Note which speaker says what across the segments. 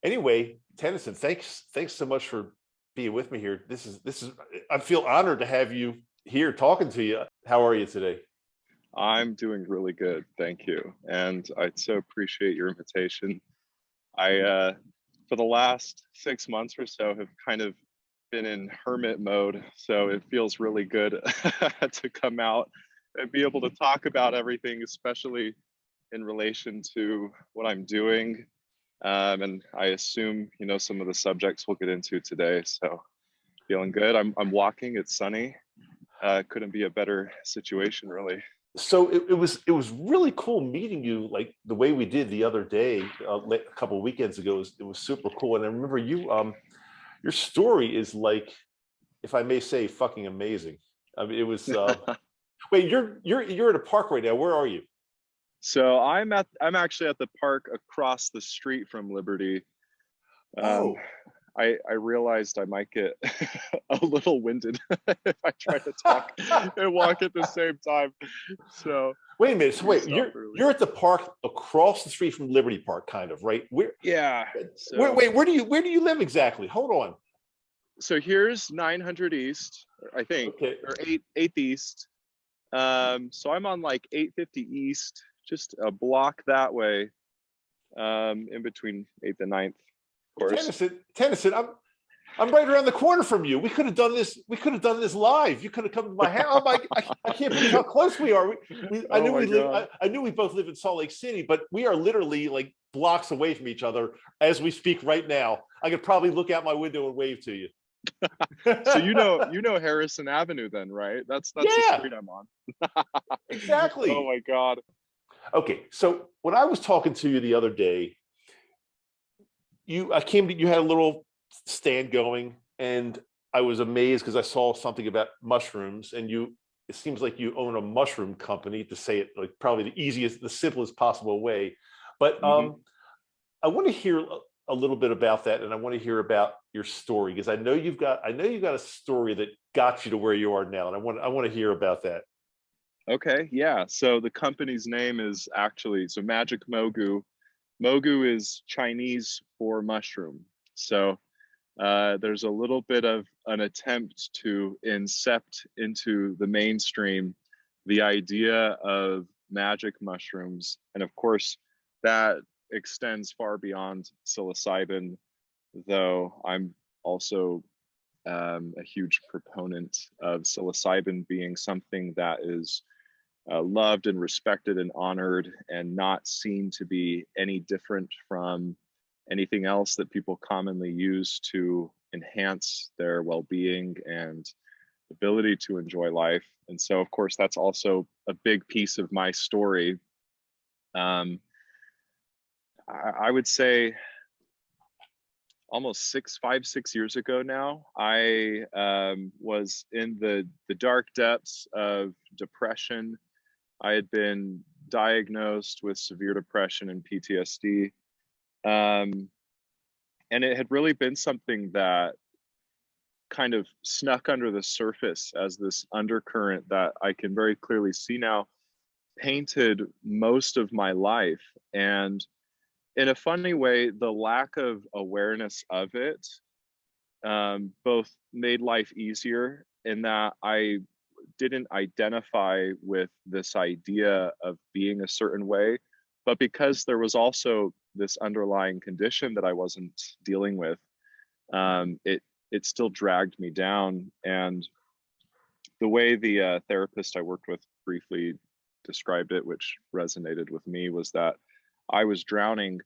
Speaker 1: Anyway, Tennyson, thanks so much for being with me here. This is I feel honored to have you here talking to you. How are you today?
Speaker 2: I'm doing really good, thank you. And I so appreciate your invitation. I for the last 6 months or so, have kind of been in hermit mode. So it feels really good to come out and be able to talk about everything, especially in relation to what I'm doing. And I assume, some of the subjects we'll get into today. So feeling good. I'm walking, it's sunny. Couldn't be a better situation, really.
Speaker 1: So it was really cool meeting you like the way we did the other day, a couple of weekends ago. It was super cool, and I remember your story is like, if I may say, fucking amazing. I mean, it was. Wait, you're at a park right now. Where are you?
Speaker 2: So I'm actually at the park across the street from Liberty. Um,
Speaker 1: Oh.
Speaker 2: I realized I might get a little winded if I try to talk and walk at the same time. So
Speaker 1: Wait a minute. So
Speaker 2: we
Speaker 1: wait,
Speaker 2: stopped
Speaker 1: you're
Speaker 2: early.
Speaker 1: you're at the park across the street from Liberty Park, kind of, right?
Speaker 2: Yeah.
Speaker 1: Wait, where do you live exactly? Hold on.
Speaker 2: So here's 900 East, I think,
Speaker 1: Okay.
Speaker 2: or 8th East. So I'm on like 850 East, just a block that way, in between 8th and 9th, of course.
Speaker 1: Tennyson, I'm right around the corner from you. We could have done this. We could have done this live. You could have come to my house. I can't believe how close we are. I
Speaker 2: Oh
Speaker 1: knew
Speaker 2: my
Speaker 1: we live.
Speaker 2: God.
Speaker 1: I knew we both live in Salt Lake City, but we are literally like blocks away from each other as we speak right now. I could probably look out my window and wave to you.
Speaker 2: So you know Harrison Avenue then, right? That's the
Speaker 1: Yeah,
Speaker 2: street I'm on. Oh
Speaker 1: exactly.
Speaker 2: my God.
Speaker 1: Okay, so when I was talking to you the other day, you had a little stand going, and I was amazed because I saw something about mushrooms, and it seems like you own a mushroom company, to say it like probably the simplest possible way. But
Speaker 2: Hmm.
Speaker 1: I want to hear a little bit about that, and I want to hear about your story, because I know you've got a story that got you to where you are now, and I want to hear about that.
Speaker 2: Okay, yeah. So the company's name is actually Magic Mogu. Mogu is Chinese for mushroom. So there's a little bit of an attempt to incept into the mainstream the idea of magic mushrooms. And of course, that extends far beyond psilocybin, though I'm also a huge proponent of psilocybin being something that is loved and respected and honored and not seen to be any different from anything else that people commonly use to enhance their well-being and ability to enjoy life. And so, of course, that's also a big piece of my story. um, I would say almost 6 years ago now, I was in the dark depths of depression. I had been diagnosed with severe depression and PTSD. Um, and it had really been something that kind of snuck under the surface as this undercurrent that I can very clearly see now painted most of my life. And in a funny way, the lack of awareness of it both made life easier in that I didn't identify with this idea of being a certain way, but because there was also this underlying condition that I wasn't dealing with, it still dragged me down. And the way the therapist I worked with briefly described it, which resonated with me, was that I was drowning,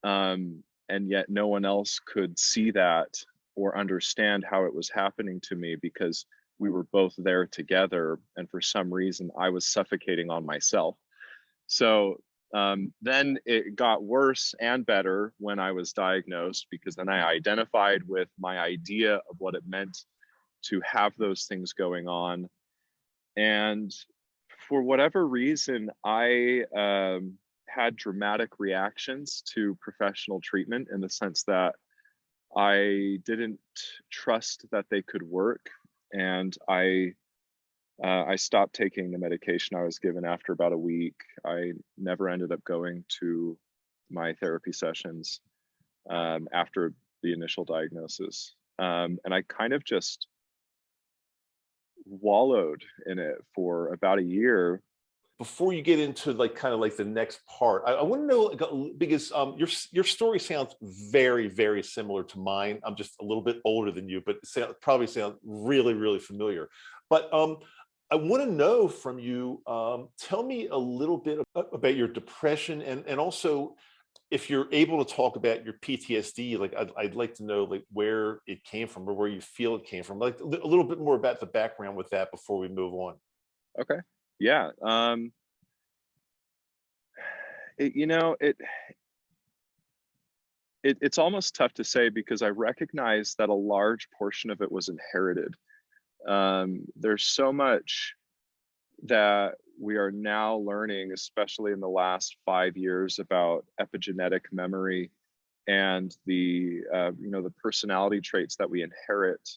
Speaker 2: and yet no one else could see that or understand how it was happening to me, because we were both there together, and for some reason I was suffocating on myself. So then it got worse and better when I was diagnosed, because then I identified with my idea of what it meant to have those things going on. And for whatever reason, I had dramatic reactions to professional treatment, in the sense that I didn't trust that they could work, and I stopped taking the medication I was given after about a week. I never ended up going to my therapy sessions. after the initial diagnosis. And I kind of just wallowed in it for about a year.
Speaker 1: Before you get into like kind of like the next part, I want to know like, because your story sounds very similar to mine. I'm just a little bit older than you, but probably sound really familiar. But I want to know from you. Tell me a little bit about your depression, and also if you're able to talk about your PTSD. Like I'd like to know like where it came from or where you feel it came from. Like a little bit more about the background with that before we move on.
Speaker 2: Okay. Yeah. You know, it's almost tough to say because I recognize that a large portion of it was inherited. There's so much that we are now learning, especially in the last 5 years, about epigenetic memory and the the personality traits that we inherit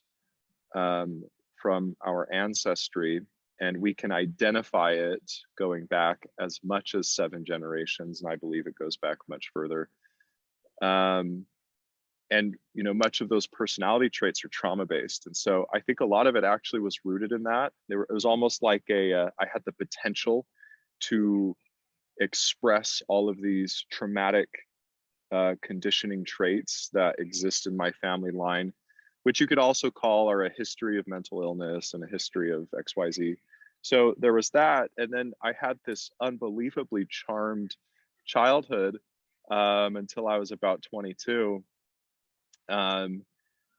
Speaker 2: from our ancestry, and we can identify it going back as much as 7 generations, and I believe it goes back much further. And much of those personality traits are trauma based, and so I think a lot of it actually was rooted in that. It was almost like I had the potential to express all of these traumatic conditioning traits that exist in my family line, which you could also call are a history of mental illness and a history of XYZ. So there was that, and then I had this unbelievably charmed childhood until I was about 22.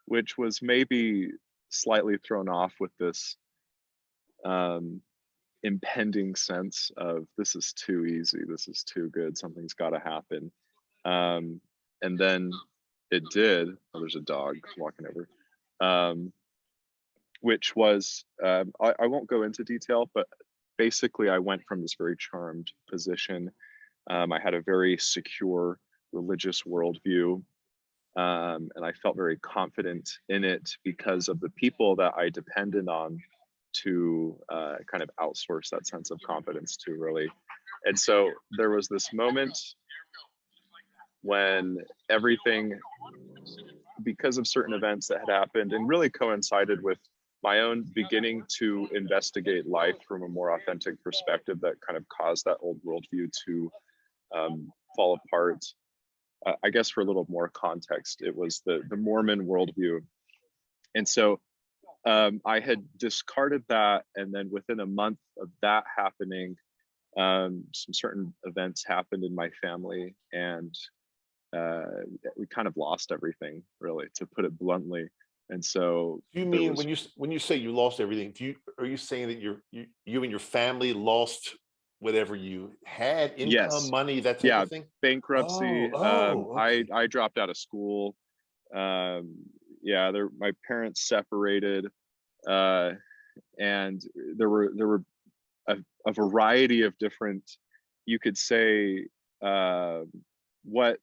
Speaker 2: Which was maybe slightly thrown off with this impending sense of this is too easy, this is too good, something's got to happen. And then it did. Oh, there's a dog walking over. Which was, I won't go into detail, but basically I went from this very charmed position. I had a very secure religious worldview. And I felt very confident in it because of the people that I depended on to kind of outsource that sense of confidence to, really. And so there was this moment when everything, because of certain events that had happened and really coincided with my own beginning to investigate life from a more authentic perspective, that kind of caused that old worldview to fall apart. I guess for a little more context, it was the Mormon worldview. And so I had discarded that. And then within a month of that happening, some certain events happened in my family, and we kind of lost everything, really, to put it bluntly. And so
Speaker 1: Do you mean when you say you lost everything, are you saying that you and your family lost whatever you had, income,
Speaker 2: yes,
Speaker 1: money, that type
Speaker 2: yeah,
Speaker 1: of thing?
Speaker 2: bankruptcy.
Speaker 1: Okay.
Speaker 2: I dropped out of school. Yeah, my parents separated, and there were a variety of different, you could say, what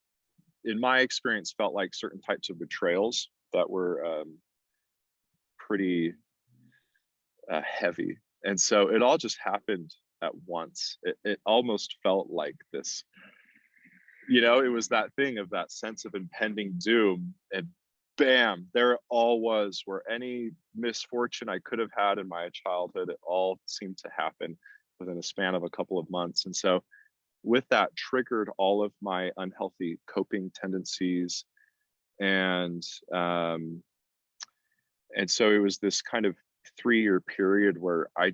Speaker 2: in my experience felt like certain types of betrayals that were pretty heavy. And so it all just happened at once. It almost felt like this, it was that thing of that sense of impending doom, and bam, there it all was, where any misfortune I could have had in my childhood, it all seemed to happen within a span of a couple of months. And so with that triggered all of my unhealthy coping tendencies. And so it was this kind of 3-year period where I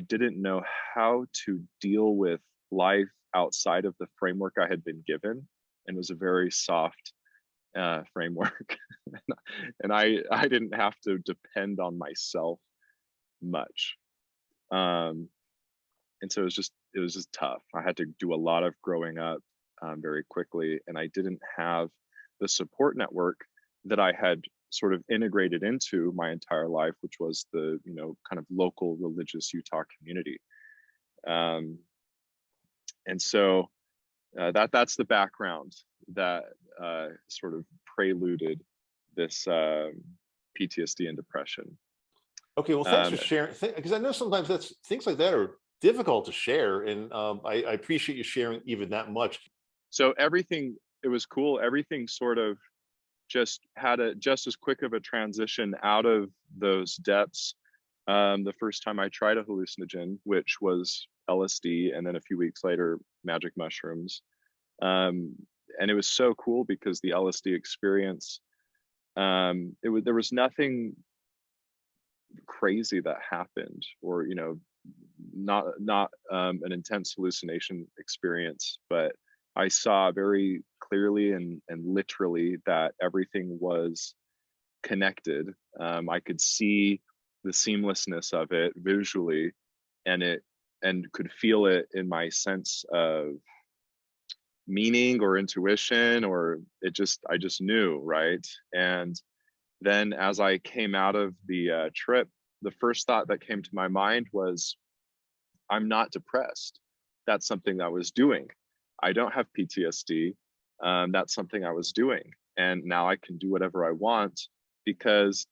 Speaker 2: didn't know how to deal with life outside of the framework I had been given, and it was a very soft framework. And I didn't have to depend on myself much. And so it was just tough. I had to do a lot of growing up very quickly, and I didn't have the support network that I had sort of integrated into my entire life, which was the kind of local religious Utah community. And so that's the background that sort of preluded this PTSD and depression.
Speaker 1: Okay, well, thanks for sharing. Because I know sometimes things like that are difficult to share, and I appreciate you sharing even that much.
Speaker 2: So everything it was cool. Everything sort of just had a just as quick of a transition out of those depths. The first time I tried a hallucinogen, which was LSD, and then a few weeks later, magic mushrooms. Um, and it was so cool because the LSD experience, there was nothing crazy that happened, or not an intense hallucination experience, but I saw very clearly and literally that everything was connected. I could see the seamlessness of it visually, and could feel it in my sense of meaning or intuition, or I just knew, right? And then as I came out of the trip, the first thought that came to my mind was, I'm not depressed. That's something I was doing. I don't have PTSD. That's something I was doing. And now I can do whatever I want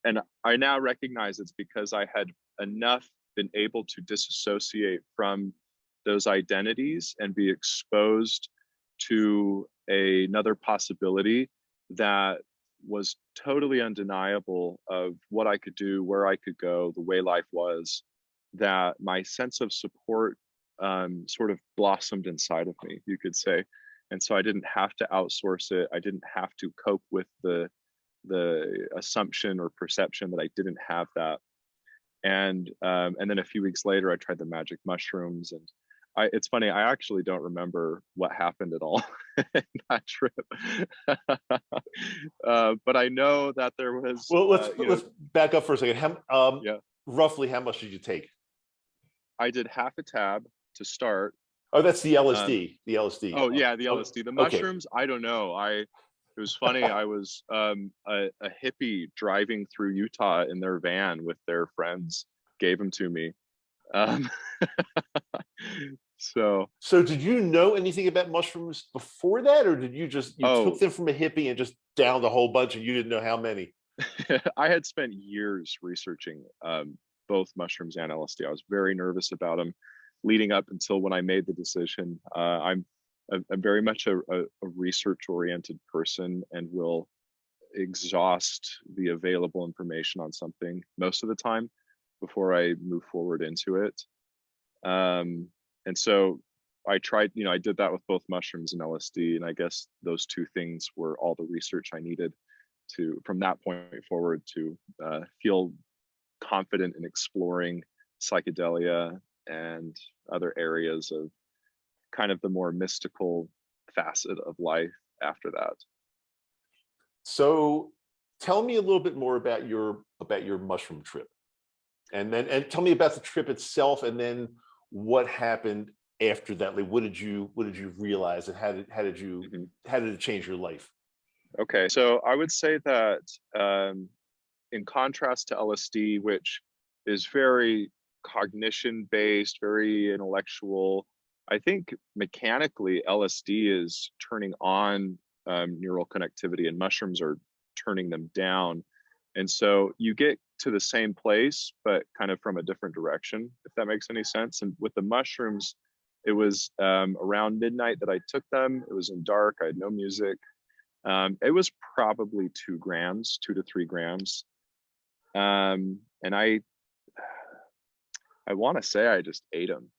Speaker 2: and I now recognize it's because I had been able to disassociate from those identities and be exposed to another possibility that was totally undeniable of what I could do, where I could go, the way life was, that my sense of support sort of blossomed inside of me, you could say. And so I didn't have to outsource it. I didn't have to cope with the assumption or perception that I didn't have that. And then a few weeks later, I tried the magic mushrooms, and it's funny, I actually don't remember what happened at all in that trip. But I know that there was.
Speaker 1: Well, let's back up for a second.
Speaker 2: Yeah,
Speaker 1: Roughly, how much did you take?
Speaker 2: I did half a tab to start.
Speaker 1: Oh, that's the LSD. The LSD.
Speaker 2: Oh yeah, the LSD. The
Speaker 1: Okay.
Speaker 2: mushrooms, I don't know. It was funny. I was a hippie driving through Utah in their van with their friends. Gave them to me. So
Speaker 1: did you know anything about mushrooms before that, or did you took them from a hippie and just downed a whole bunch and you didn't know how many?
Speaker 2: I had spent years researching both mushrooms and LSD. I was very nervous about them leading up until when I made the decision. I'm very much a research-oriented person and will exhaust the available information on something most of the time before I move forward into it. And so I tried, I did that with both mushrooms and LSD, and I guess those two things were all the research I needed from that point forward, to feel confident in exploring psychedelia and other areas of kind of the more mystical facet of life after that.
Speaker 1: So tell me a little bit more about your mushroom trip, and tell me about the trip itself, and then what happened after that. Like, what did you realize, and how did it change your life?
Speaker 2: Okay, so I would say that in contrast to LSD, which is very cognition based, very intellectual, I think mechanically LSD is turning on neural connectivity, and mushrooms are turning them down. And so you get to the same place, but kind of from a different direction, if that makes any sense. And with the mushrooms, it was around midnight that I took them. It was in dark. I had no music. It was probably 2 grams, 2 to 3 grams. And I want to say I just ate them.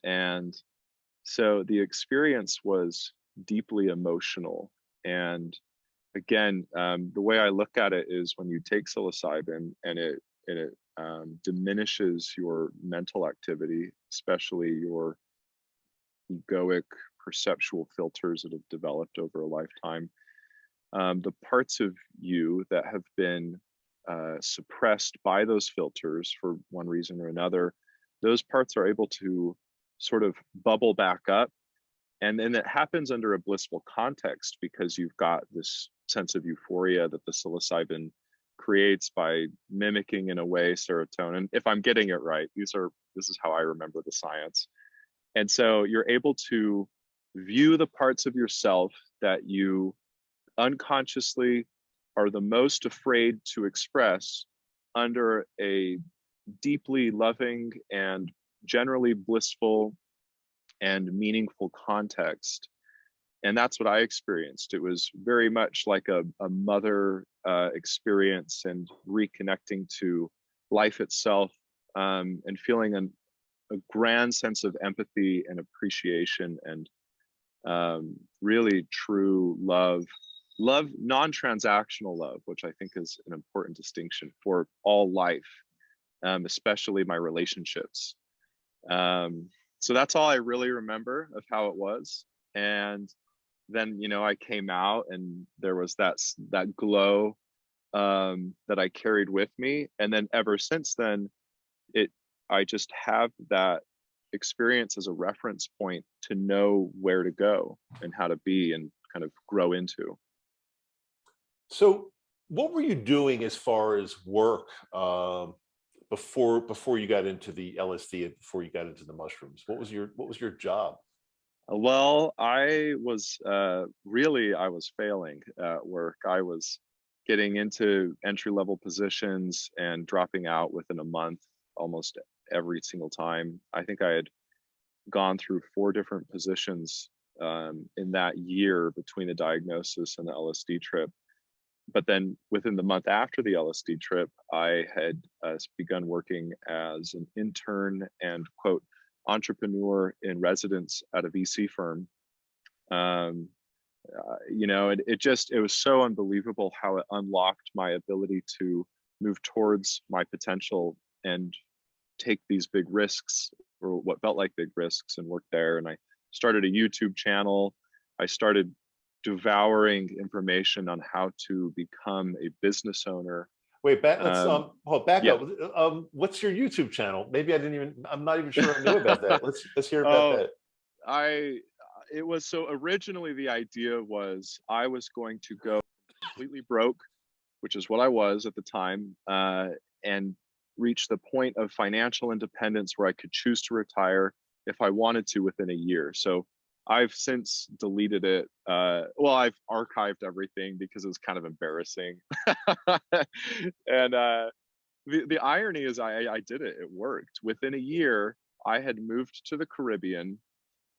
Speaker 2: And so the experience was deeply emotional. And again, the way I look at it is, when you take psilocybin and it diminishes your mental activity, especially your egoic perceptual filters that have developed over a lifetime, the parts of you that have been suppressed by those filters for one reason or another, those parts are able to sort of bubble back up. And then it happens under a blissful context, because you've got this sense of euphoria that the psilocybin creates by mimicking, in a way, serotonin. If I'm getting it right, this is how I remember the science. And so you're able to view the parts of yourself that you unconsciously are the most afraid to express under a deeply loving and generally blissful and meaningful context. And that's what I experienced. It was very much like a mother experience, and reconnecting to life itself, and feeling a grand sense of empathy and appreciation, and really true love, non-transactional love, which I think is an important distinction for all life, especially my relationships. So that's all I really remember of how it was. And then, I came out, and there was that glow that I carried with me. And then ever since then, I just have that experience as a reference point to know where to go and how to be and kind of grow into.
Speaker 1: So what were you doing as far as work before you got into the LSD and before you got into the mushrooms? What was your job?
Speaker 2: Well, I was I was failing at work. I was getting into entry level positions and dropping out within a month almost every single time. I think I had gone through 4 different positions in that year between the diagnosis and the LSD trip. But then within the month after the LSD trip, I had begun working as an intern and quote entrepreneur in residence at a VC firm. Um, it was so unbelievable how it unlocked my ability to move towards my potential and take these big risks, or what felt like big risks, and work there. And I started a YouTube channel. I started devouring information on how to become a business owner.
Speaker 1: Wait, back
Speaker 2: Yeah.
Speaker 1: up. What's your YouTube channel? Maybe I'm not even sure I knew about that. Let's hear about
Speaker 2: Oh,
Speaker 1: that.
Speaker 2: it was so originally the idea was I was going to go completely broke, which is what I was at the time, and reach the point of financial independence where I could choose to retire if I wanted to within a year. So I've since deleted it. I've archived everything because it was kind of embarrassing. And the irony is I did it. It worked. Within a year, I had moved to the Caribbean,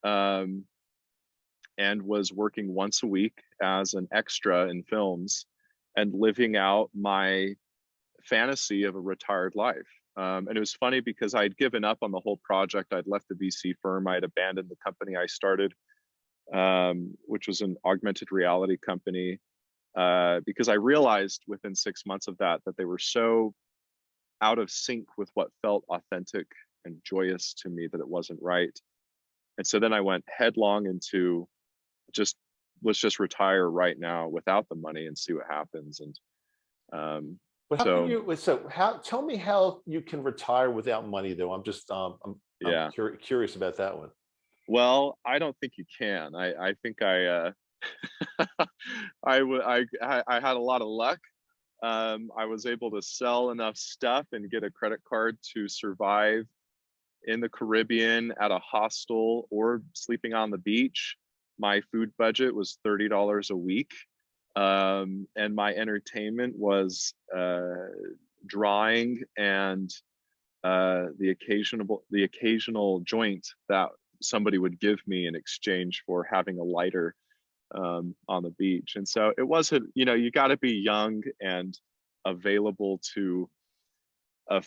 Speaker 2: um, and was working once a week as an extra in films and living out my fantasy of a retired life. And it was funny because I'd given up on the whole project. I'd left the VC firm. I had abandoned the company I started, which was an augmented reality company, because I realized within 6 months of that they were so out of sync with what felt authentic and joyous to me that it wasn't right. And so then I went headlong into just let's just retire right now without the money and see what happens. And
Speaker 1: But how can
Speaker 2: so
Speaker 1: you? So how? Tell me how you can retire without money, though. I'm
Speaker 2: yeah,
Speaker 1: curious about that one.
Speaker 2: well, I don't think you can. I think I had a lot of luck. I was able to sell enough stuff and get a credit card to survive in the Caribbean at a hostel or sleeping on the beach. My food budget was $30 a week, and my entertainment was drawing and the occasional joint that somebody would give me in exchange for having a lighter on the beach. And so it wasn't, you got to be young and available to a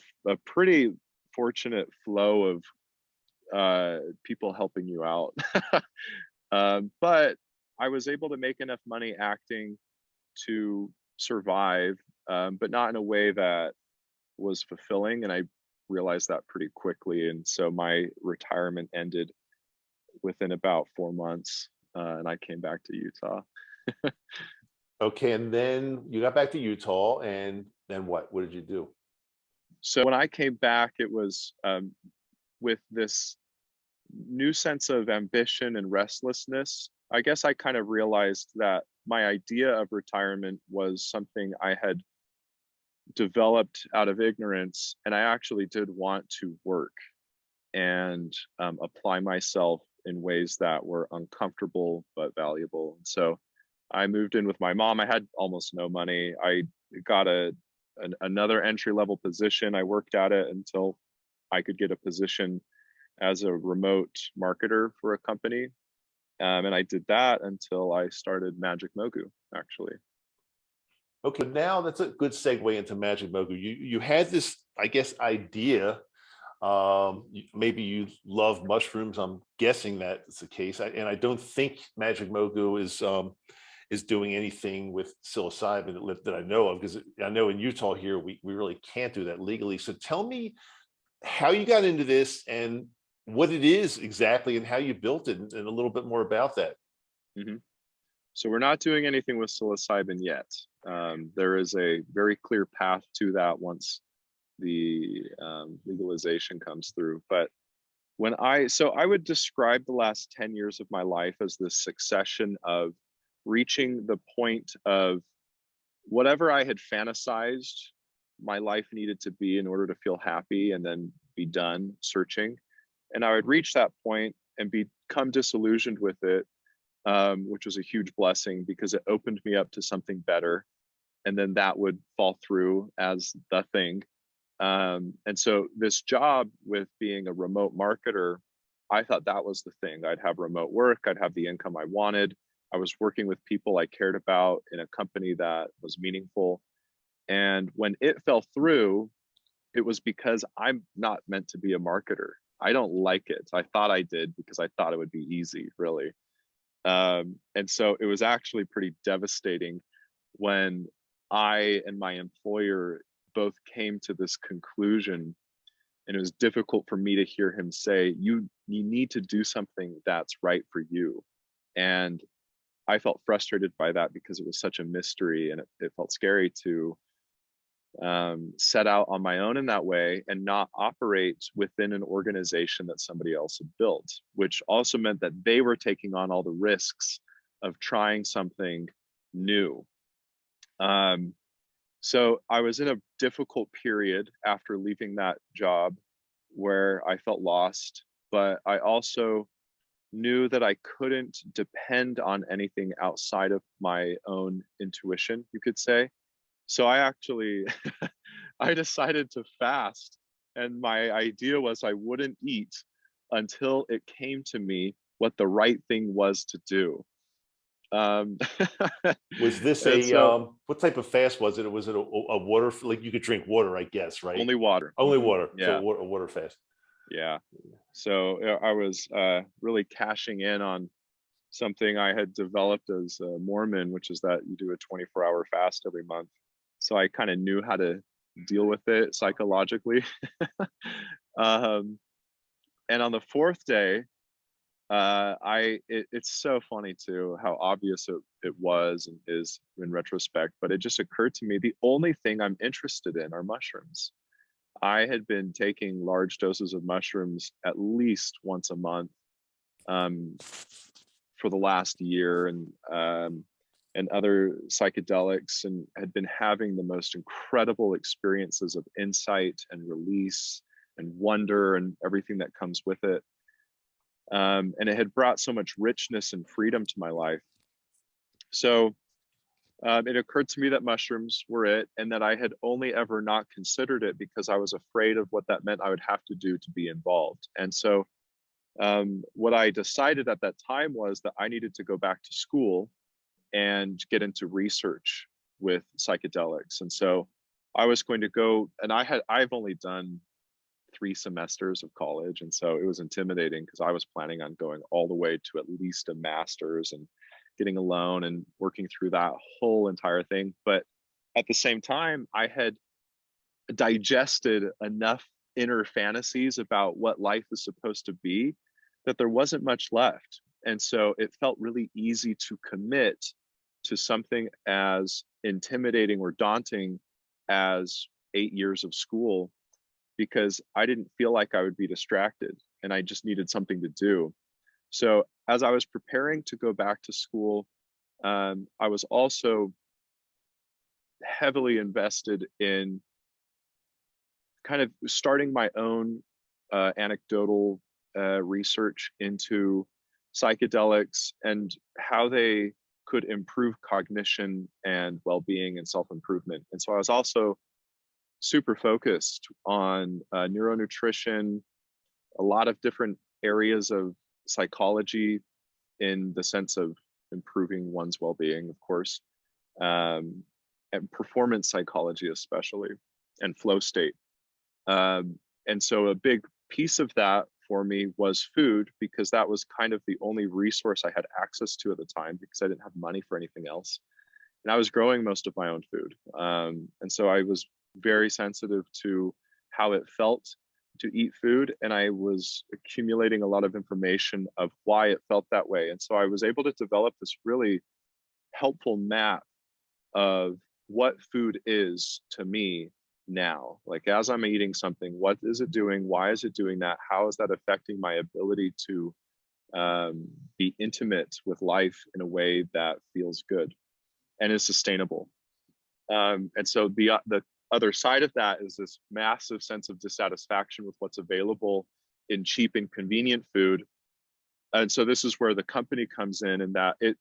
Speaker 2: pretty fortunate flow of people helping you out. But I was able to make enough money acting to survive, but not in a way that was fulfilling. And I realized that pretty quickly. And so my retirement ended within about 4 months, and I came back to Utah.
Speaker 1: Okay, and then you got back to Utah, and then what? What did you do?
Speaker 2: So when I came back, it was with this new sense of ambition and restlessness. I guess I kind of realized that my idea of retirement was something I had developed out of ignorance, and I actually did want to work and apply myself in ways that were uncomfortable but valuable. And so I moved in with my mom. I had almost no money. I got another entry level position. I worked at it until I could get a position as a remote marketer for a company. And I did that until I started Magic Mogu, actually.
Speaker 1: Okay, now that's a good segue into Magic Mogu. You had this, I guess, idea. Maybe you love mushrooms. I'm guessing that's the case. And I don't think Magic Mogu is doing anything with psilocybin that I know of, because I know in Utah here we really can't do that legally. So tell me how you got into this and what it is exactly and how you built it, and a little bit more about that.
Speaker 2: Hmm. So we're not doing anything with psilocybin yet. There is a very clear path to that once the legalization comes through. But so I would describe the last 10 years of my life as this succession of reaching the point of whatever I had fantasized my life needed to be in order to feel happy and then be done searching. And I would reach that point and become disillusioned with it, which was a huge blessing because it opened me up to something better. And then that would fall through as the thing. And so this job with being a remote marketer, I thought that was the thing. I'd have remote work, I'd have the income I wanted. I was working with people I cared about in a company that was meaningful. And when it fell through, it was because I'm not meant to be a marketer. I don't like it. I thought I did because I thought it would be easy, really. And so it was actually pretty devastating when I and my employer both came to this conclusion. And it was difficult for me to hear him say, you need to do something that's right for you. And I felt frustrated by that because it was such a mystery, and it felt scary to set out on my own in that way and not operate within an organization that somebody else had built, which also meant that they were taking on all the risks of trying something new. So I was in a difficult period after leaving that job where I felt lost, but I also knew that I couldn't depend on anything outside of my own intuition, you could say. So I actually I decided to fast, and my idea was I wouldn't eat until it came to me what the right thing was to do. Um,
Speaker 1: Was this
Speaker 2: and
Speaker 1: a
Speaker 2: so
Speaker 1: what type of fast was it? Was it a water, like you could drink water, I guess, right?
Speaker 2: only water.
Speaker 1: Only water. So
Speaker 2: Yeah,
Speaker 1: a water fast.
Speaker 2: yeah. So I was really cashing in on something I had developed as a Mormon, which is that you do a 24-hour fast every month. So I kind of knew how to deal with it psychologically. um, and on the fourth day, it's so funny too how obvious it was and is in retrospect, but it just occurred to me the only thing I'm interested in are mushrooms. I had been taking large doses of mushrooms at least once a month um, for the last year, and other psychedelics, and had been having the most incredible experiences of insight and release and wonder and everything that comes with it. And it had brought so much richness and freedom to my life. So it occurred to me that mushrooms were it, and that I had only ever not considered it because I was afraid of what that meant I would have to do to be involved. And so what I decided at that time was that I needed to go back to school and get into research with psychedelics. And so I was going to go, and I've only done 3 semesters of college. And so it was intimidating because I was planning on going all the way to at least a master's and getting a loan and working through that whole entire thing. But at the same time, I had digested enough inner fantasies about what life is supposed to be that there wasn't much left. And so it felt really easy to commit to something as intimidating or daunting as 8 years of school, because I didn't feel like I would be distracted and I just needed something to do. So as I was preparing to go back to school, I was also heavily invested in kind of starting my own anecdotal research into psychedelics and how they could improve cognition and well-being and self-improvement. And so I was also super focused on neuronutrition, a lot of different areas of psychology, in the sense of improving one's well-being, of course, and performance psychology especially, and flow state. And so a big piece of that for me was food, because that was kind of the only resource I had access to at the time, because I didn't have money for anything else. And I was growing most of my own food. And so I was very sensitive to how it felt to eat food. And I was accumulating a lot of information of why it felt that way. And so I was able to develop this really helpful map of what food is to me now. Like, as I'm eating something, what is it doing? Why is it doing that? How is that affecting my ability to be intimate with life in a way that feels good and is sustainable? And so the other side of that is this massive sense of dissatisfaction with what's available in cheap and convenient food. And so this is where the company comes in, and that it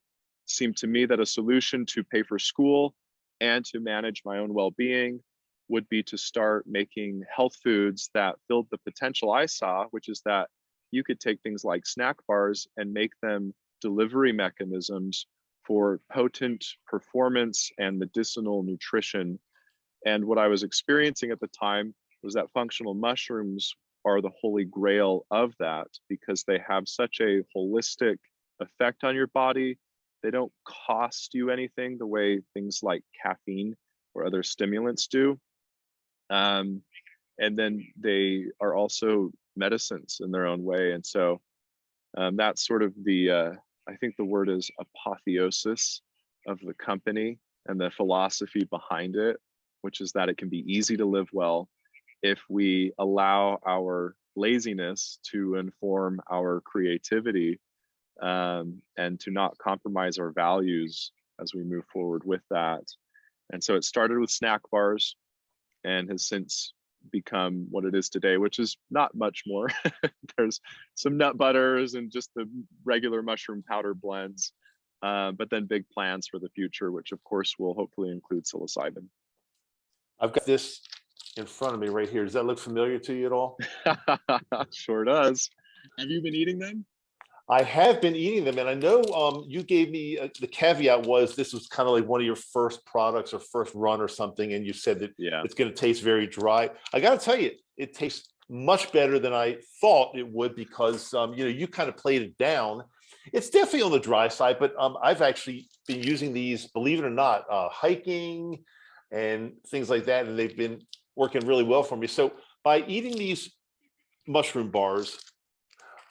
Speaker 2: seemed to me that a solution to pay for school and to manage my own well-being would be to start making health foods that filled the potential I saw, which is that you could take things like snack bars and make them delivery mechanisms for potent performance and medicinal nutrition. And what I was experiencing at the time was that functional mushrooms are the holy grail of that, because they have such a holistic effect on your body. They don't cost you anything the way things like caffeine or other stimulants do. And then they are also medicines in their own way. And so that's sort of the, I think the word is apotheosis of the company and the philosophy behind it, which is that it can be easy to live well if we allow our laziness to inform our creativity, and to not compromise our values as we move forward with that. And so it started with snack bars and has since become what it is today, which is not much more. There's some nut butters and just the regular mushroom powder blends, but then big plans for the future, which of course will hopefully include psilocybin.
Speaker 1: I've got this in front of me right here. Does that look familiar to you at all?
Speaker 2: Sure does. Have you been eating them?
Speaker 1: I have been eating them, and I know you gave me the caveat was this was kind of like one of your first products or first run or something, and you said that it's going to taste very dry. I got to tell you, it tastes much better than I thought it would, because you kind of played it down. It's definitely on the dry side, but I've actually been using these, believe it or not, hiking and things like that, and they've been working really well for me. So by eating these mushroom bars,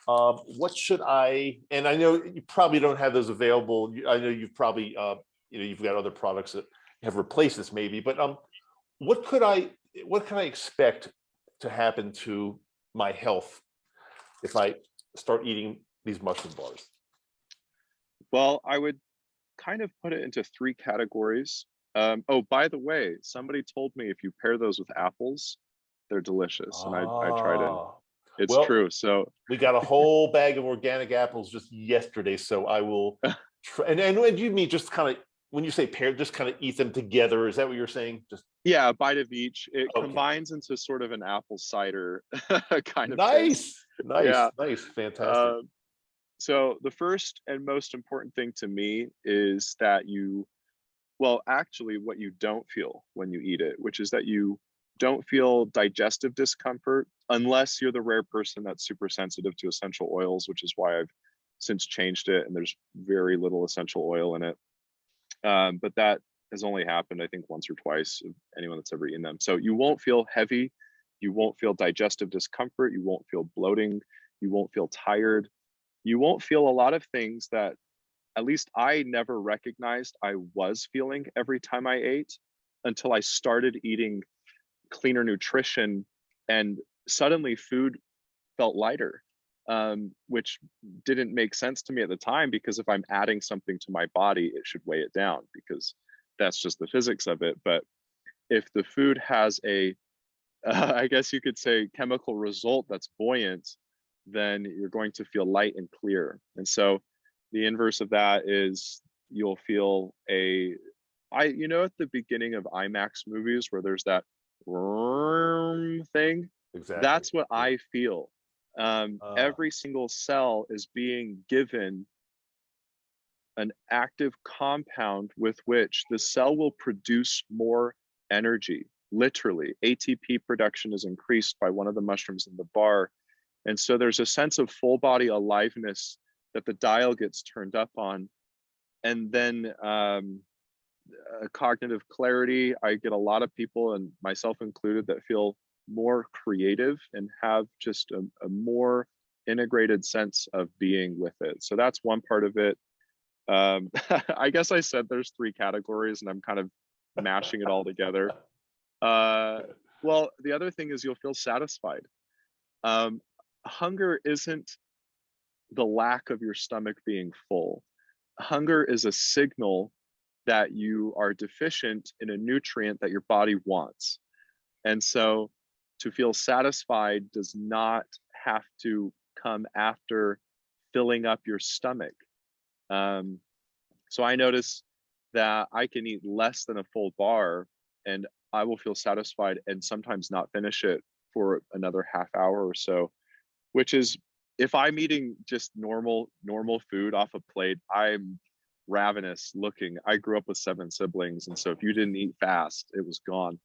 Speaker 1: what should I, and I know you probably don't have those available. I know you've probably, you've got other products that have replaced this maybe, but what can I expect to happen to my health if I start eating these mushroom bars?
Speaker 2: Well, I would kind of put it into three categories. Oh, by the way, somebody told me if you pair those with apples, they're delicious. And I tried it. It's
Speaker 1: Well,
Speaker 2: true. So
Speaker 1: we got a whole bag of organic apples just yesterday, so I will try. And you mean just kind of, when you say pair, just kind of eat them together? Is that what you're saying? Just
Speaker 2: yeah, a bite of each. It combines into sort of an apple cider kind of
Speaker 1: nice,
Speaker 2: taste.
Speaker 1: nice,
Speaker 2: Yeah.
Speaker 1: nice, fantastic.
Speaker 2: So the first and most important thing to me is that well, actually what you don't feel when you eat it, which is that you don't feel digestive discomfort, unless you're the rare person that's super sensitive to essential oils, which is why I've since changed it and there's very little essential oil in it. But that has only happened, I think, once or twice of anyone that's ever eaten them. So you won't feel heavy, you won't feel digestive discomfort, you won't feel bloating, you won't feel tired, you won't feel a lot of things that at least I never recognized I was feeling every time I ate, until I started eating cleaner nutrition, and suddenly food felt lighter, which didn't make sense to me at the time, because if I'm adding something to my body, it should weigh it down, because that's just the physics of it. But if the food has a, I guess you could say, chemical result that's buoyant, then you're going to feel light and clear. And so the inverse of that is you'll feel at the beginning of IMAX movies where there's that thing,
Speaker 1: Exactly.
Speaker 2: that's what I feel. Every single cell is being given an active compound with which the cell will produce more energy. Literally, ATP production is increased by one of the mushrooms in the bar. And so there's a sense of full body aliveness that the dial gets turned up on. And then cognitive clarity. I get a lot of people, and myself included, that feel more creative and have just a more integrated sense of being with it. So that's one part of it. I guess I said there's three categories, and I'm kind of mashing it all together. Well, the other thing is you'll feel satisfied. Hunger isn't the lack of your stomach being full. Hunger is a signal that you are deficient in a nutrient that your body wants. And so to feel satisfied does not have to come after filling up your stomach. So I notice that I can eat less than a full bar and I will feel satisfied and sometimes not finish it for another half hour or so, which is, if I'm eating just normal food off a plate, I'm ravenous looking. I grew up with 7 siblings, and so if you didn't eat fast, it was gone.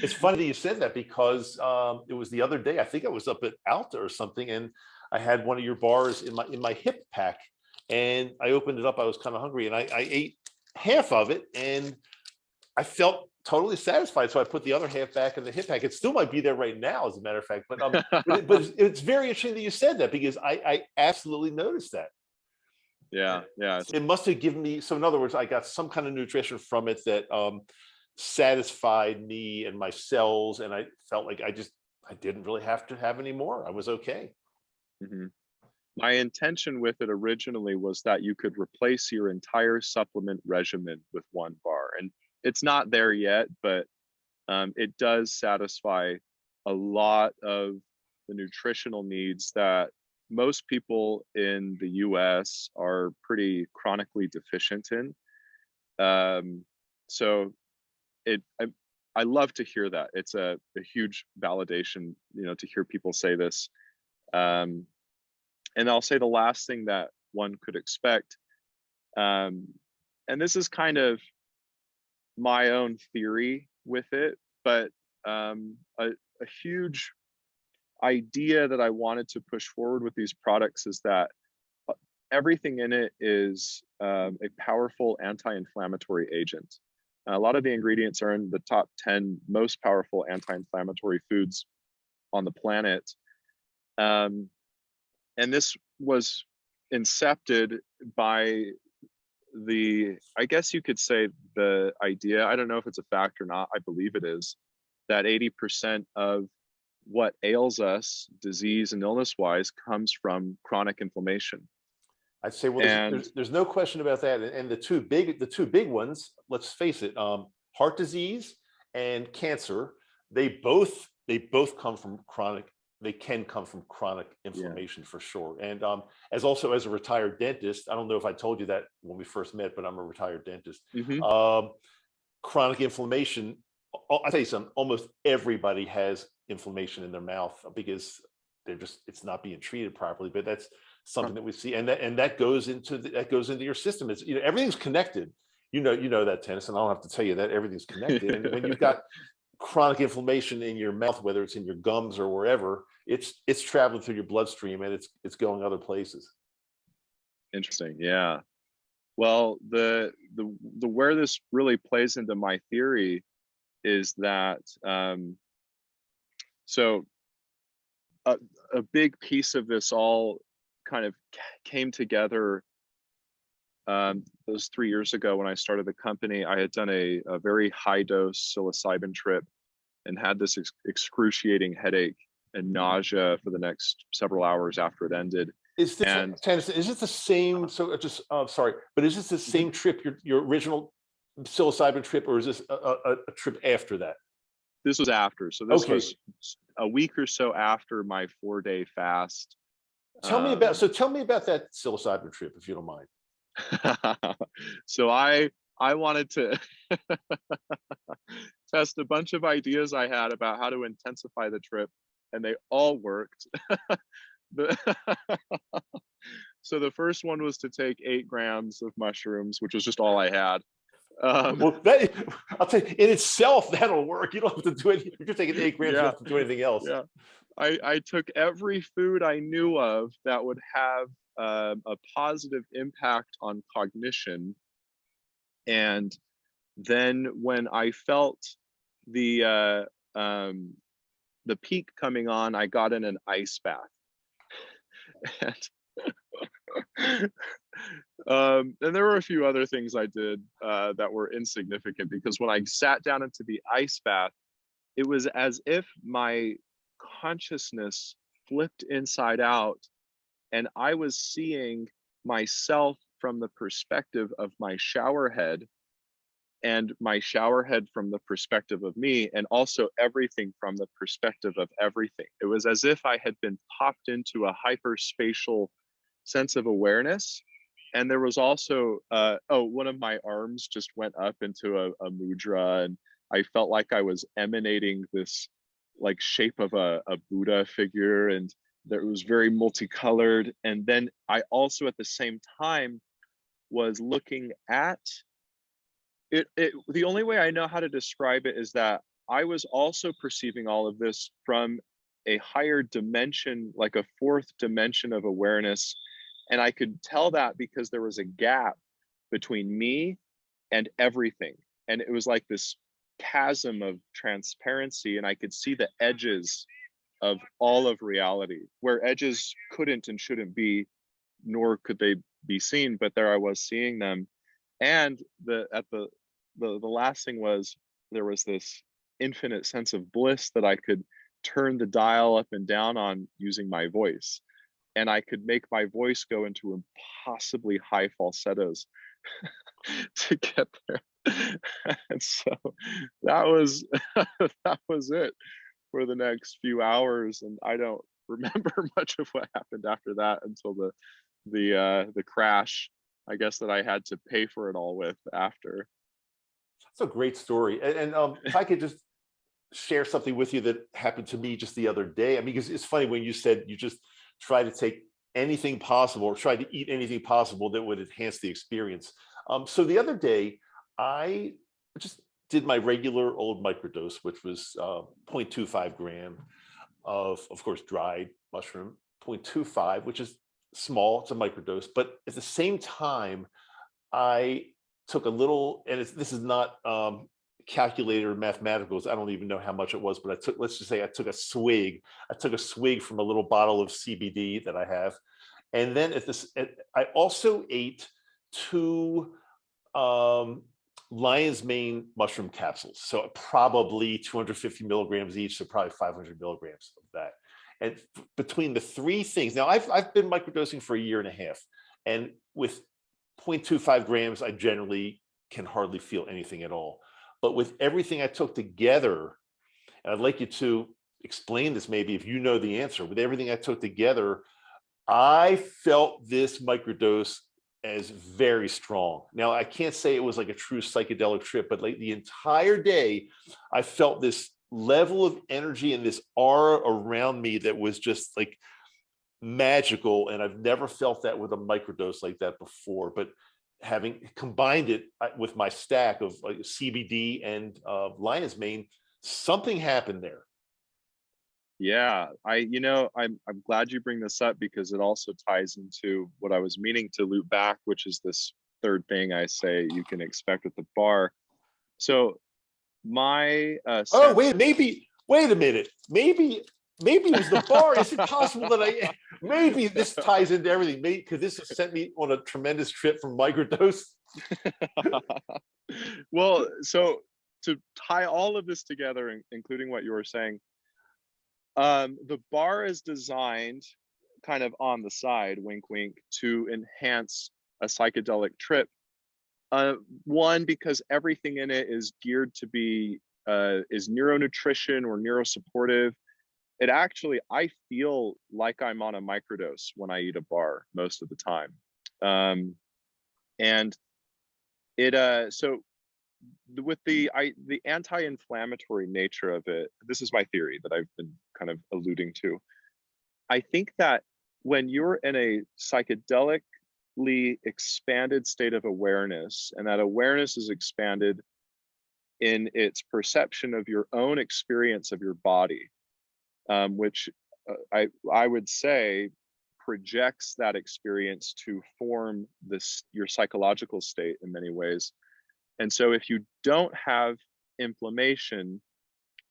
Speaker 1: It's funny that you said that, because it was the other day, I think I was up at Alta or something, and I had one of your bars in my hip pack, and I opened it up. I was kind of hungry, and I ate half of it, and I felt totally satisfied. So I put the other half back in the hip pack. It still might be there right now, as a matter of fact. But it's very interesting that you said that, because I absolutely noticed that.
Speaker 2: Yeah.
Speaker 1: It must have given me, so in other words, I got some kind of nutrition from it that satisfied me and my cells, and I felt like I didn't really have to have any more. I was okay.
Speaker 2: Mm-hmm. My intention with it originally was that you could replace your entire supplement regimen with one bar, and it's not there yet, but it does satisfy a lot of the nutritional needs that most people in the US are pretty chronically deficient in. So I love to hear that. It's a huge validation, to hear people say this. And I'll say the last thing that one could expect, and this is kind of my own theory with it, but a huge idea that I wanted to push forward with these products is that everything in it is a powerful anti-inflammatory agent. A lot of the ingredients are in the top 10 most powerful anti-inflammatory foods on the planet. And this was incepted by I guess you could say, the idea, I don't know if it's a fact or not, I believe it is, that 80% of what ails us, disease and illness wise, comes from chronic inflammation.
Speaker 1: I'd say, well, there's no question about that. And the two big ones, let's face it, heart disease and cancer, they both come from chronic. They can come from chronic inflammation, for sure. And as a retired dentist, I don't know if I told you that when we first met, but I'm a retired dentist.
Speaker 2: Mm-hmm.
Speaker 1: Chronic inflammation, I'll tell you something, almost everybody has inflammation in their mouth, because it's not being treated properly. But that's something that we see, and that goes into your system. It's, everything's connected. You know that, Tennyson. I don't have to tell you that everything's connected. And when you've got chronic inflammation in your mouth, whether it's in your gums or wherever, it's traveling through your bloodstream, and it's going other places.
Speaker 2: Interesting. Yeah. Well, the where this really plays into my theory is that so a big piece of this all kind of came together those 3 years ago when I started the company. I had done a very high dose psilocybin trip and had this excruciating headache and nausea for the next several hours after it ended.
Speaker 1: Is it the same? So just sorry, but is this the same trip, your original psilocybin trip, or is this a trip after that?
Speaker 2: This was after. So this was a week or so after my 4-day fast.
Speaker 1: Tell me about that psilocybin trip, if you don't mind.
Speaker 2: So I wanted to test a bunch of ideas I had about how to intensify the trip, and they all worked. So the first one was to take 8 grams of mushrooms, which was just all I had.
Speaker 1: Well, that, I'll tell you, in itself, that'll work. You don't have to do it. If you're taking 8 grams, you
Speaker 2: Yeah,
Speaker 1: don't have to do anything else.
Speaker 2: yeah. I took every food I knew of that would have a positive impact on cognition. And then when I felt the the peak coming on, I got in an ice bath. And there were a few other things I did that were insignificant, because when I sat down into the ice bath, it was as if my consciousness flipped inside out, and I was seeing myself from the perspective of my shower head, and my shower head from the perspective of me, and also everything from the perspective of everything. It was as if I had been popped into a hyperspatial sense of awareness. And there was also, one of my arms just went up into a mudra, and I felt like I was emanating this like shape of a Buddha figure, and that was very multicolored. And then I also at the same time was looking at it. The only way I know how to describe it is that I was also perceiving all of this from a higher dimension, like a fourth dimension of awareness. And I could tell that because there was a gap between me and everything. And it was like this chasm of transparency, and I could see the edges of all of reality, where edges couldn't and shouldn't be, nor could they be seen, but there I was seeing them. And the last thing was, there was this infinite sense of bliss that I could turn the dial up and down on using my voice, and I could make my voice go into impossibly high falsettos to get there. And so that was that was it for the next few hours, and I don't remember much of what happened after that until the crash, I guess, that I had to pay for it all with after.
Speaker 1: That's a great story. And if I could just share something with you that happened to me just the other day. I mean, because it's funny when you said you just try to take anything possible or try to eat anything possible that would enhance the experience. So the other day, I just did my regular old microdose, which was 0.25 gram of course, dried mushroom, 0.25, which is small, it's a microdose. But at the same time, I took a little, and this is not calculator mathematicals. I don't even know how much it was, but I took, let's just say I took a swig. I took a swig from a little bottle of CBD that I have. And then I also ate 2 lion's mane mushroom capsules. So probably 250 milligrams each, so probably 500 milligrams of that. And between the 3 things, now I've been microdosing for a year and a half. And with 0.25 grams, I generally can hardly feel anything at all. But with everything I took together, and I'd like you to explain this maybe if you know the answer, with everything I took together, I felt this microdose as very strong. Now, I can't say it was like a true psychedelic trip, but like the entire day, I felt this level of energy and this aura around me that was just like magical. And I've never felt that with a microdose like that before. But having combined it with my stack of like CBD and lion's mane, something happened there.
Speaker 2: Yeah, I'm glad you bring this up, because it also ties into what I was meaning to loop back, which is this third thing I say you can expect at the bar. So my
Speaker 1: Oh,
Speaker 2: sense,
Speaker 1: wait a minute. Maybe it was the bar. Is it possible that maybe this ties into everything? Maybe because this has sent me on a tremendous trip from microdose.
Speaker 2: well, so to tie all of this together, including what you were saying, the bar is designed kind of on the side, wink, wink, to enhance a psychedelic trip. One, because everything in it is geared to be is neuronutrition or neurosupportive. It actually, I feel like I'm on a microdose when I eat a bar most of the time. And it so with the anti-inflammatory nature of it, this is my theory that I've been kind of alluding to. I think that when you're in a psychedelically expanded state of awareness, and that awareness is expanded in its perception of your own experience of your body, which I would say projects that experience to form this your psychological state in many ways. And so if you don't have inflammation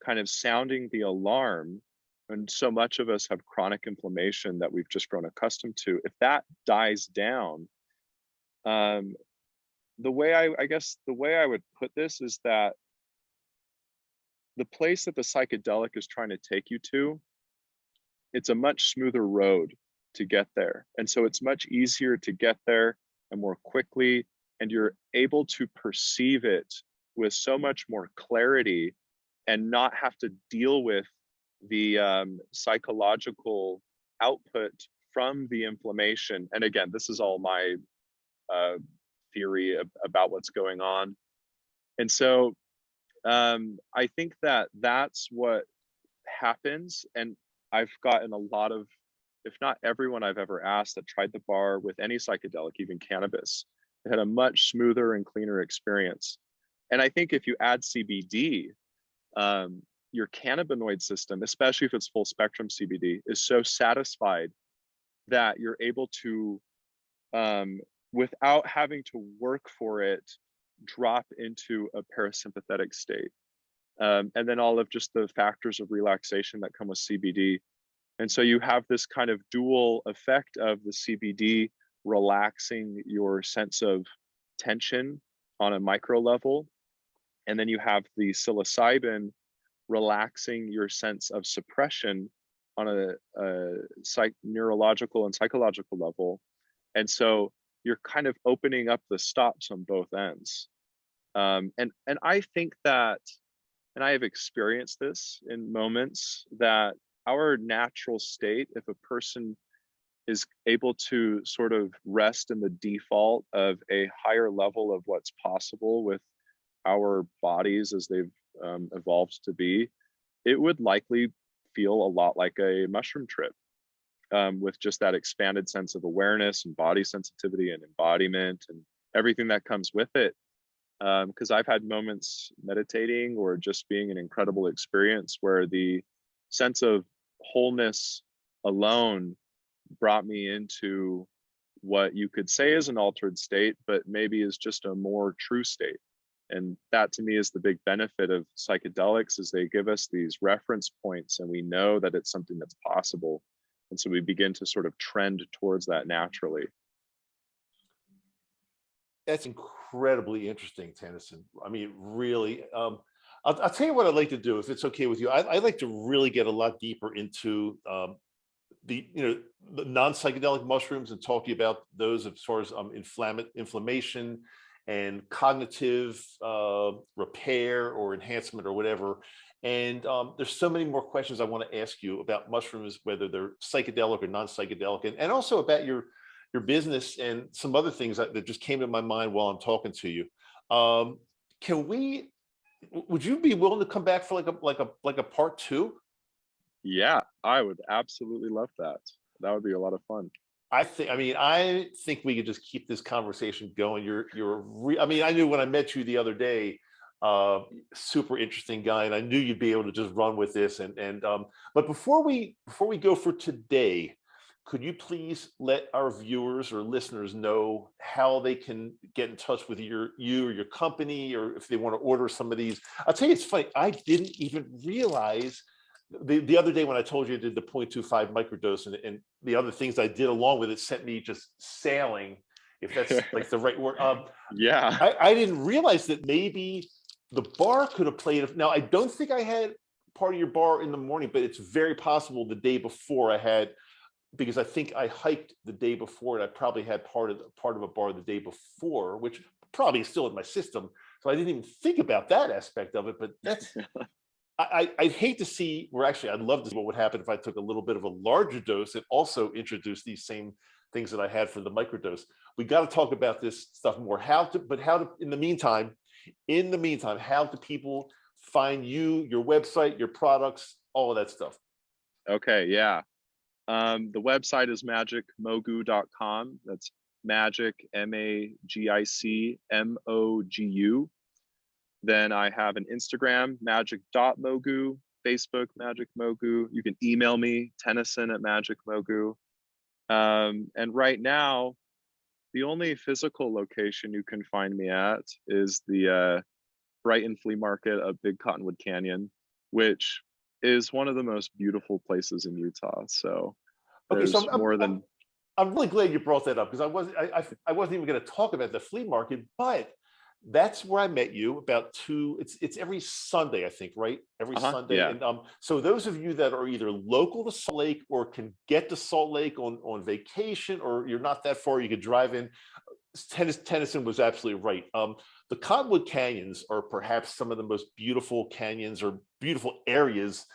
Speaker 2: kind of sounding the alarm, and so much of us have chronic inflammation that we've just grown accustomed to, if that dies down, um, I guess the way I would put this is that the place that the psychedelic is trying to take you to, it's a much smoother road to get there. And so it's much easier to get there and more quickly, and you're able to perceive it with so much more clarity and not have to deal with the psychological output from the inflammation. And again, this is all my theory about what's going on. And so I think that that's what happens. And I've gotten a lot of, if not everyone I've ever asked that tried the bar with any psychedelic, even cannabis, they had a much smoother and cleaner experience. And I think if you add CBD, your cannabinoid system, especially if it's full spectrum CBD, is so satisfied that you're able to, without having to work for it, drop into a parasympathetic state. And then all of just the factors of relaxation that come with CBD. And so you have this kind of dual effect of the CBD relaxing your sense of tension on a micro level. And then you have the psilocybin relaxing your sense of suppression on a neurological and psychological level. And so you're kind of opening up the stops on both ends. And I think that, and I have experienced this in moments, that our natural state, if a person is able to sort of rest in the default of a higher level of what's possible with our bodies as they've evolved to be, it would likely feel a lot like a mushroom trip, with just that expanded sense of awareness and body sensitivity and embodiment and everything that comes with it. Because I've had moments meditating or just being an incredible experience where the sense of wholeness alone brought me into what you could say is an altered state, but maybe is just a more true state. And that to me is the big benefit of psychedelics, is they give us these reference points and we know that it's something that's possible. And so we begin to sort of trend towards that naturally.
Speaker 1: That's incredibly interesting, Tennyson. I mean, really. I'll tell you what I'd like to do, if it's okay with you. I'd like to really get a lot deeper into the non-psychedelic mushrooms and talk to you about those as far as inflammation and cognitive repair or enhancement or whatever. And there's so many more questions I want to ask you about mushrooms, whether they're psychedelic or non-psychedelic, and also about your business and some other things that just came to my mind while I'm talking to you. Would you be willing to come back for like a part two?
Speaker 2: Yeah, I would absolutely love that. That would be a lot of fun.
Speaker 1: I think we could just keep this conversation going. I mean, I knew when I met you the other day, super interesting guy, and I knew you'd be able to just run with this. But before we go for today, could you please let our viewers or listeners know how they can get in touch with you or your company, or if they want to order some of these? I'll tell you, it's funny. I didn't even realize the other day when I told you I did the 0.25 microdose and the other things I did along with it sent me just sailing, if that's like the right word.
Speaker 2: Yeah.
Speaker 1: I didn't realize that maybe the bar could have played. Now, I don't think I had part of your bar in the morning, but it's very possible the day before I had, because I think I hiked the day before and I probably had part of a bar the day before, which probably is still in my system. So I didn't even think about that aspect of it, but that's, I'd hate to see, or actually I'd love to see what would happen if I took a little bit of a larger dose and also introduced these same things that I had for the microdose. We got to talk about this stuff more. In the meantime, how do people find you, your website, your products, all of that stuff?
Speaker 2: Okay, yeah. The website is magicmogu.com. That's magic, MAGICMOGU. Then I have an Instagram, magic.mogu, Facebook, Magic Mogu. You can email me, Tennyson at Magic Mogu. And right now, the only physical location you can find me at is the Brighton Flea Market of Big Cottonwood Canyon, which is one of the most beautiful places in Utah. So
Speaker 1: Okay, so
Speaker 2: there's more than.
Speaker 1: I'm really glad you brought that up, because I wasn't even going to talk about the flea market, but that's where I met you about it's every Sunday, I think, right? Every Sunday.
Speaker 2: Yeah.
Speaker 1: And so those of you that are either local to Salt Lake or can get to Salt Lake on vacation, or you're not that far, you could drive in. Tennyson was absolutely right. The Cottonwood Canyons are perhaps some of the most beautiful canyons or beautiful areas,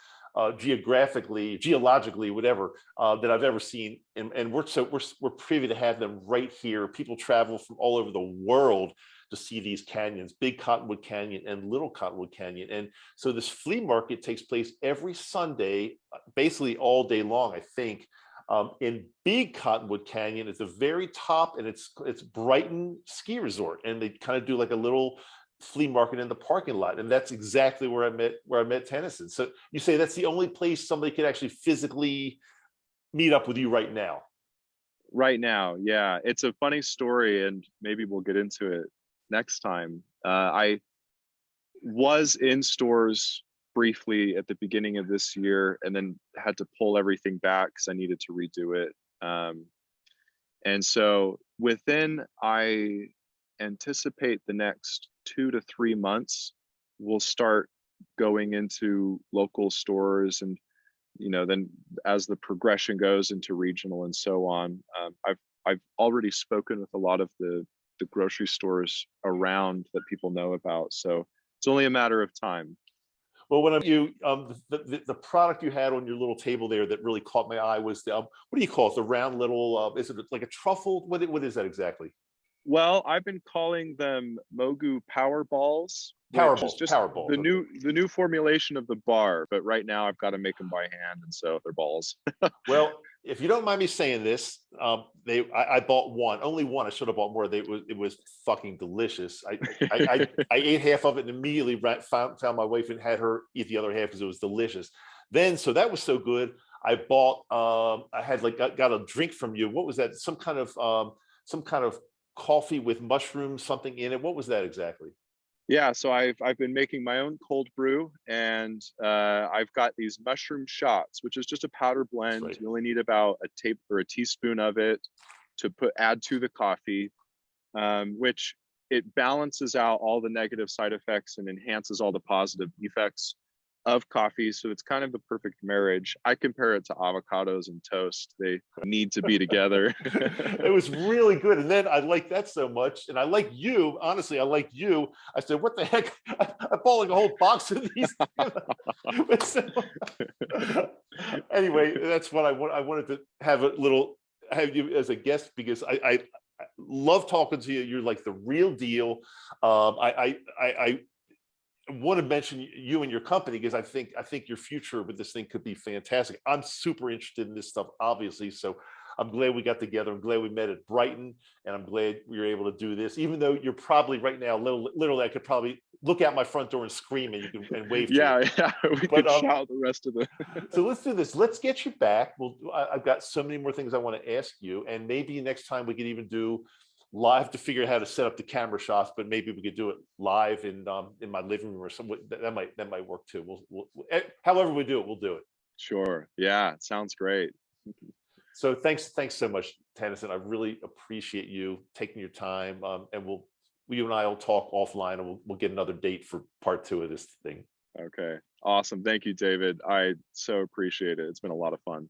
Speaker 1: geologically, whatever, that I've ever seen. And we're privy to have them right here. People travel from all over the world to see these canyons, Big Cottonwood Canyon and Little Cottonwood Canyon. And so this flea market takes place every Sunday, basically all day long, I think. In Big Cottonwood Canyon at the very top, and it's Brighton Ski Resort, and they kind of do like a little flea market in the parking lot, and that's exactly where I met Tennyson. So you say that's the only place somebody could actually physically meet up with you right now?
Speaker 2: Right now, yeah. It's a funny story, and maybe we'll get into it next time. I was in stores briefly at the beginning of this year, and then had to pull everything back because I needed to redo it. And so I anticipate the next 2 to 3 months, we'll start going into local stores, and then as the progression goes into regional and so on. I've already spoken with a lot of the grocery stores around that people know about, so it's only a matter of time.
Speaker 1: Well, when the product you had on your little table there that really caught my eye was the what do you call it? The round little, is it like a truffle? What is that exactly?
Speaker 2: Well, I've been calling them Mogu Power Balls, which is just
Speaker 1: Power balls. Okay.
Speaker 2: the new formulation of the bar. But right now, I've got to make them by hand, and so they're balls.
Speaker 1: Well, if you don't mind me saying this, I bought only one. I should have bought more. It was fucking delicious. I ate half of it and immediately found my wife and had her eat the other half because it was delicious. Then, so that was so good. I bought. I had got a drink from you. What was that? Some kind of coffee with mushrooms, something in it. What was that exactly?
Speaker 2: Yeah, so I've been making my own cold brew, and I've got these mushroom shots, which is just a powder blend.
Speaker 1: Right.
Speaker 2: You only need about a teaspoon of it to add to the coffee, which it balances out all the negative side effects and enhances all the positive effects of coffee. So it's kind of the perfect marriage. I compare it to avocados and toast. They need to be together.
Speaker 1: It was really good. And then I liked that so much. And I like you, honestly, I like you. I said, what the heck? I bought like a whole box of these. So, anyway, that's what I wanted to have you as a guest, because I love talking to you. You're like the real deal. I want to mention you and your company because I think your future with this thing could be fantastic. I'm super interested in this stuff, obviously. So I'm glad we got together. I'm glad we met at Brighton, and I'm glad we were able to do this. Even though you're probably right now, literally, I could probably look out my front door and scream, and you can and wave.
Speaker 2: Yeah, we could shout the rest of the.
Speaker 1: So let's do this. Let's get you back. I've got so many more things I want to ask you, and maybe next time we could even do live to figure out how to set up the camera shots, but maybe we could do it live in my living room or something. That might work too. We'll however we do it, we'll do it.
Speaker 2: Sure. Yeah, sounds great.
Speaker 1: So thanks so much, Tennyson. I really appreciate you taking your time. And you and I will talk offline, and we'll get another date for part 2 of this thing.
Speaker 2: Okay. Awesome. Thank you, David. I so appreciate it. It's been a lot of fun.